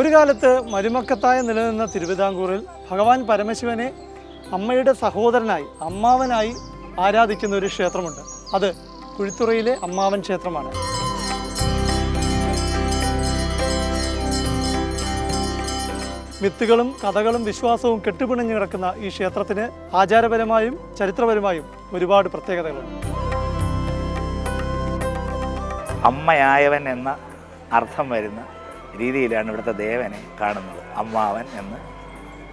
ഒരു കാലത്ത് മരുമക്കത്തായ നിലനിന്ന തിരുവിതാംകൂറിൽ ഭഗവാൻ പരമശിവനെ അമ്മയുടെ സഹോദരനായി അമ്മാവനായി ആരാധിക്കുന്ന ഒരു ക്ഷേത്രമുണ്ട്. അത് കുഴിത്തുറയിലെ അമ്മാവൻ ക്ഷേത്രമാണ്. മിത്തുകളും കഥകളും വിശ്വാസവും കെട്ടുപിണഞ്ഞു കിടക്കുന്ന ഈ ക്ഷേത്രത്തിന് ആചാരപരമായും ചരിത്രപരമായും ഒരുപാട് പ്രത്യേകതകളുണ്ട്. അമ്മയായവൻ എന്ന അർത്ഥം വരുന്ന രീതിയിലാണ് ഇവിടുത്തെ ദേവനെ കാണുന്നത്. അമ്മാവൻ എന്ന്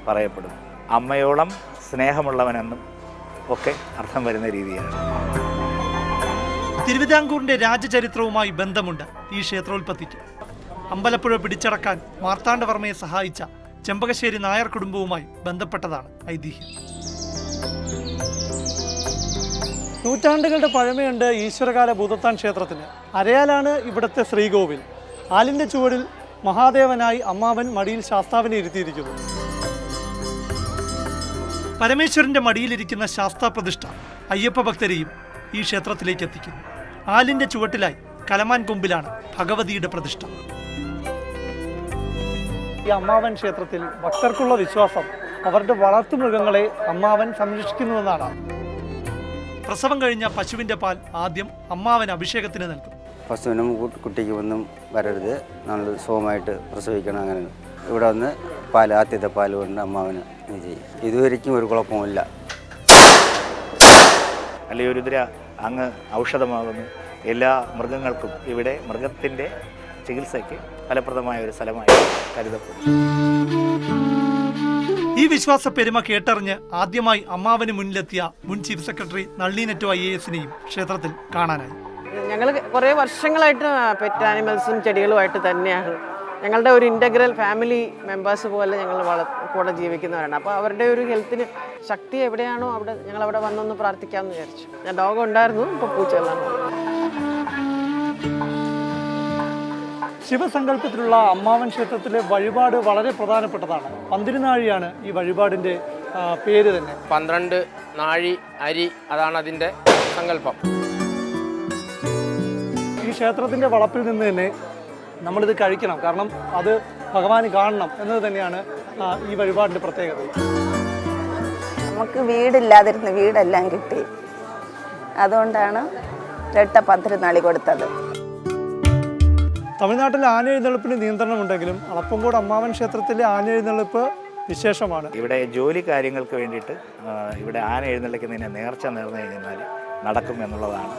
പറയപ്പെടുന്നു. അമ്മയോളം സ്നേഹമുള്ളവനെന്നും ഒക്കെ അർത്ഥം വരുന്ന രീതിയാണ്. തിരുവിതാംകൂറിന്റെ രാജചരിത്രവുമായി ബന്ധമുണ്ട് ഈ ക്ഷേത്രോൽപ്പത്തിക്ക്. അമ്പലപ്പുഴ പിടിച്ചടക്കാൻ മാർത്താണ്ഡവർമ്മയെ സഹായിച്ച ചെമ്പകശ്ശേരി നായർ കുടുംബവുമായി ബന്ധപ്പെട്ടതാണ് ഐതിഹ്യം. നൂറ്റാണ്ടുകളുടെ പഴമയുണ്ട് ഈശ്വരകാല ഭൂതത്താൻ ക്ഷേത്രത്തിന്. അരയാലാണ് ഇവിടുത്തെ ശ്രീകോവിൽ. ആലിൻ്റെ ചുവടിൽ മഹാദേവനായി അമ്മാവൻ മടിയിൽ ശാസ്താവിനെ ഇരുത്തിയിരിക്കുന്നു. പരമേശ്വരന്റെ മടിയിലിരിക്കുന്ന ശാസ്താ പ്രതിഷ്ഠ അയ്യപ്പ ഭക്തരെയും ഈ ക്ഷേത്രത്തിലേക്ക് എത്തിക്കുന്നു. ആലിൻ്റെ ചുവട്ടിലായി കലമാൻ കൊമ്പിലാണ് ഭഗവതിയുടെ പ്രതിഷ്ഠ. ഈ അമ്മാവൻ ക്ഷേത്രത്തിൽ ഭക്തർക്കുള്ള വിശ്വാസം അവരുടെ വളർത്തുമൃഗങ്ങളെ അമ്മാവൻ സംരക്ഷിക്കുന്നുവെന്നാണ്. പ്രസവം കഴിഞ്ഞ പശുവിൻ്റെ പാൽ ആദ്യം അമ്മാവൻ അഭിഷേകത്തിന് നൽകും. പശുവിനും കുട്ടിക്കും ഒന്നും വരരുത്, നമ്മൾ സുഖമായിട്ട് പ്രസവിക്കണം. അങ്ങനെ ഇവിടെ വന്ന് പാൽ, ആദ്യത്തെ പാൽ കൊണ്ട് അമ്മാവന് ചെയ്യും. ഇതുവരെയ്ക്കും ഒരു കുഴപ്പമില്ല. അല്ലയൊരുദ്ര അങ്ങ് ഔഷധമാകുന്നു. എല്ലാ മൃഗങ്ങൾക്കും ഇവിടെ മൃഗത്തിൻ്റെ ചികിത്സയ്ക്ക് ഫലപ്രദമായ ഒരു സ്ഥലമായി കരുതപ്പെടുന്നു. ഈ വിശ്വാസ പെരുമ കേട്ടറിഞ്ഞ് ആദ്യമായി അമ്മാവന് മുന്നിലെത്തിയ മുൻ ചീഫ് സെക്രട്ടറി നളിനി നെറ്റോ IAS-നെയും ക്ഷേത്രത്തിൽ കാണാനായി. ഞങ്ങൾ കുറേ വർഷങ്ങളായിട്ട് പെറ്റ് ആനിമൽസും ചെടികളുമായിട്ട് തന്നെയാണ് ഞങ്ങളുടെ ഒരു ഇൻ്റഗ്രൽ ഫാമിലി മെമ്പേഴ്സ് പോലെ ഞങ്ങൾ കൂടെ ജീവിക്കുന്നവരാണ്. അപ്പോൾ അവരുടെ ഒരു ഹെൽത്തിന് ശക്തി എവിടെയാണോ അവിടെ ഞങ്ങളവിടെ വന്നൊന്ന് പ്രാർത്ഥിക്കാമെന്ന് വിചാരിച്ചു. ഞാൻ ഡോഗ് ഉണ്ടായിരുന്നു, ഇപ്പോൾ പൂച്ചകളാണ്. ശിവസങ്കല്പത്തിലുള്ള അമ്മാവൻ ക്ഷേത്രത്തിലെ വഴിപാട് വളരെ പ്രധാനപ്പെട്ടതാണ്. പന്തിരുനാഴിയാണ് ഈ വഴിപാടിൻ്റെ പേര് തന്നെ. 12 നാഴി അരി, അതാണ് അതിൻ്റെ സങ്കല്പം. ഈ ക്ഷേത്രത്തിൻ്റെ വളപ്പിൽ നിന്ന് തന്നെ നമ്മളിത് കഴിക്കണം, കാരണം അത് ഭഗവാന് കാണണം എന്നത് തന്നെയാണ് ഈ വഴിപാടിൻ്റെ പ്രത്യേകത. നമുക്ക് വീടില്ലാതിരുന്ന് വീടെല്ലാം കിട്ടി, അതുകൊണ്ടാണ് രട്ട 12 നാളി കൊടുത്തത്. തമിഴ്നാട്ടിലെ ആനയെഴുന്നള്ളിപ്പിന് നിയന്ത്രണമുണ്ടെങ്കിലും അളപ്പങ്കോട് അമ്മാവൻ ക്ഷേത്രത്തിലെ ആനയെഴുന്നള്ളിപ്പ് വിശേഷമാണ്. ഇവിടെ ജോലി കാര്യങ്ങൾക്ക് വേണ്ടിയിട്ട് ഇവിടെ ആന എഴുന്നള്ളിക്കുന്നതിനെ നേർച്ച നേർന്നു കഴിഞ്ഞാൽ നടക്കും എന്നുള്ളതാണ്.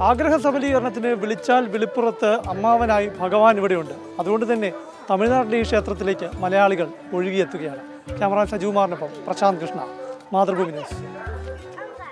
ആഗ്രഹ സബലീകരണത്തിന് വിളിച്ചാൽ വിളിപ്പുറത്ത് അമ്മാവനായി ഭഗവാൻ ഇവിടെയുണ്ട്. അതുകൊണ്ട് തന്നെ തമിഴ്നാട്ടിലെ ഈ ക്ഷേത്രത്തിലേക്ക് മലയാളികൾ ഒഴുകിയെത്തുകയാണ്. ക്യാമറ സജുകുമാറിനൊപ്പം പ്രശാന്ത് കൃഷ്ണ, മാതൃഭൂമി ന്യൂസ്.